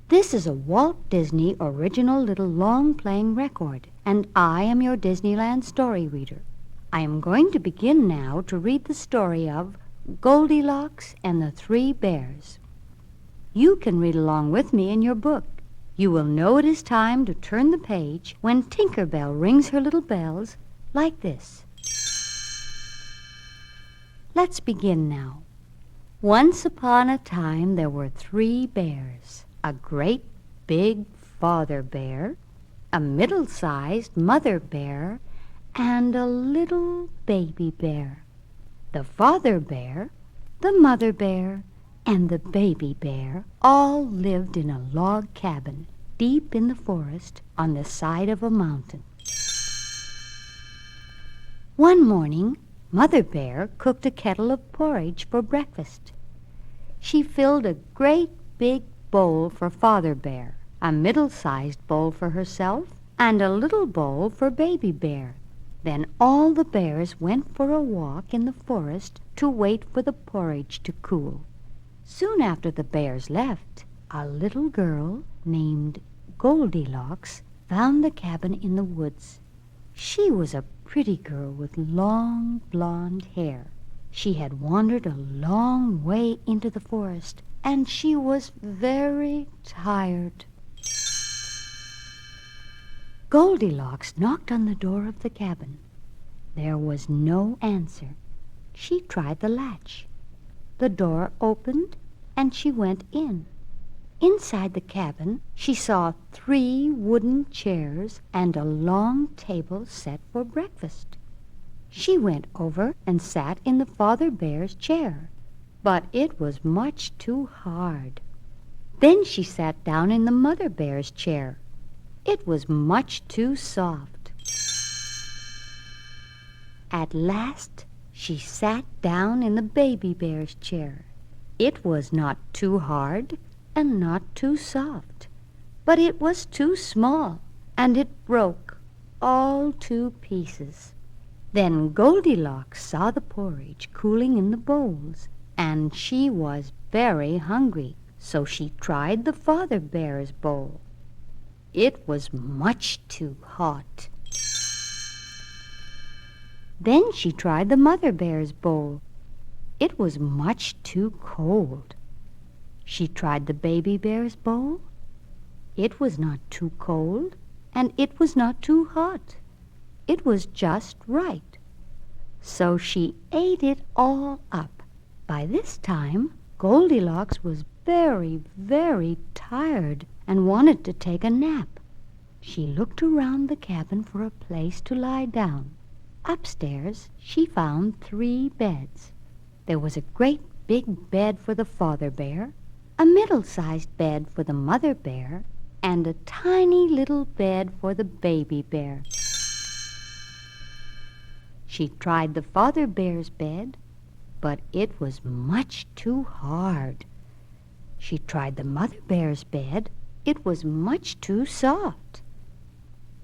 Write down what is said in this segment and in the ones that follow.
This is a Walt Disney original little long-playing record, and I am your Disneyland story reader. I am going to begin now to read the story of Goldilocks and the Three Bears. You can read along with me in your book. You will know it is time to turn the page when Tinker Bell rings her little bells like this. Let's begin now. Once upon a time there were three bears. A great big father bear, a middle-sized mother bear, and a little baby bear. The father bear, the mother bear, and the baby bear all lived in a log cabin deep in the forest on the side of a mountain. One morning, Mother Bear cooked a kettle of porridge for breakfast. She filled a great big bowl for Father Bear, a middle-sized bowl for herself, and a little bowl for Baby Bear. Then all the bears went for a walk in the forest to wait for the porridge to cool. Soon after the bears left, a little girl named Goldilocks found the cabin in the woods. She was a pretty girl with long blonde hair. She had wandered a long way into the forest, and she was very tired. Goldilocks knocked on the door of the cabin. There was no answer. She tried the latch. The door opened, and she went in. Inside the cabin, she saw 3 wooden chairs and a long table set for breakfast. She went over and sat in the Father Bear's chair, but it was much too hard. Then she sat down in the Mother Bear's chair. It was much too soft. At last, she sat down in the Baby Bear's chair. It was not too hard and not too soft, but it was too small, and it broke all to pieces. Then Goldilocks saw the porridge cooling in the bowls, and she was very hungry, so she tried the Father Bear's bowl. It was much too hot. Then she tried the Mother Bear's bowl. It was much too cold. She tried the Baby Bear's bowl. It was not too cold, and it was not too hot. It was just right. So she ate it all up. By this time, Goldilocks was very, very tired and wanted to take a nap. She looked around the cabin for a place to lie down. Upstairs, she found 3 beds. There was a great big bed for the Father Bear, a middle-sized bed for the Mother Bear, and a tiny little bed for the Baby Bear. She tried the Father Bear's bed, but it was much too hard. She tried the Mother Bear's bed. It was much too soft.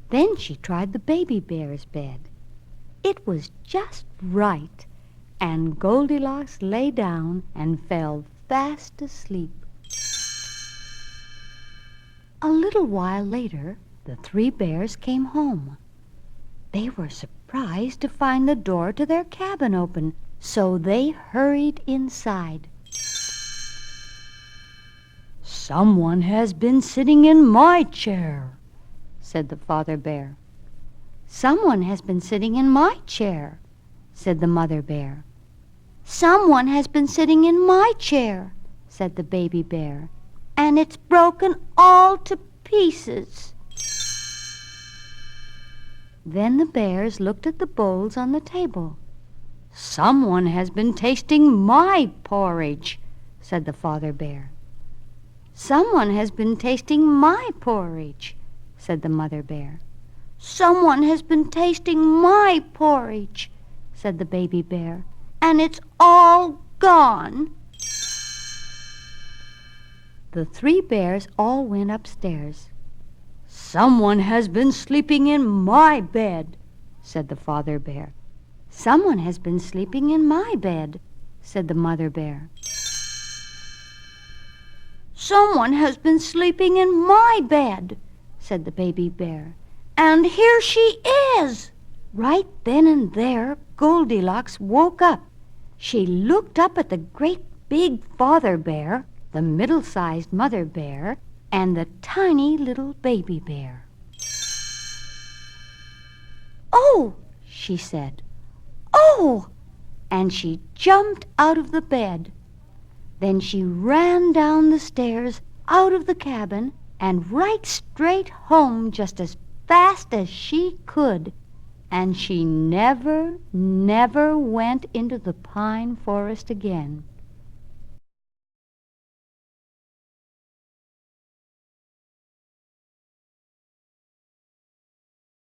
Then she tried the Baby Bear's bed. It was just right, and Goldilocks lay down and fell fast asleep. A little while later, the 3 bears came home. They were surprised to find the door to their cabin open, so they hurried inside. "Someone has been sitting in my chair," said the Father Bear. "Someone has been sitting in my chair," said the Mother Bear. "Someone has been sitting in my chair," said the Baby Bear, "and it's broken all to pieces." Then the bears looked at the bowls on the table. "Someone has been tasting my porridge," said the Father Bear. "Someone has been tasting my porridge," said the Mother Bear. "Someone has been tasting my porridge," said the Baby Bear, "and it's all gone." The 3 bears all went upstairs. "Someone has been sleeping in my bed," said the Father Bear. "Someone has been sleeping in my bed," said the Mother Bear. "Someone has been sleeping in my bed," said the baby bear, "and here she is." Right then and there, Goldilocks woke up. She looked up at the great big father bear, the middle-sized mother bear, and the tiny little baby bear. "Oh," she said, "oh!" And she jumped out of the bed. Then she ran down the stairs, out of the cabin, and right straight home just as fast as she could. And she never, never went into the pine forest again.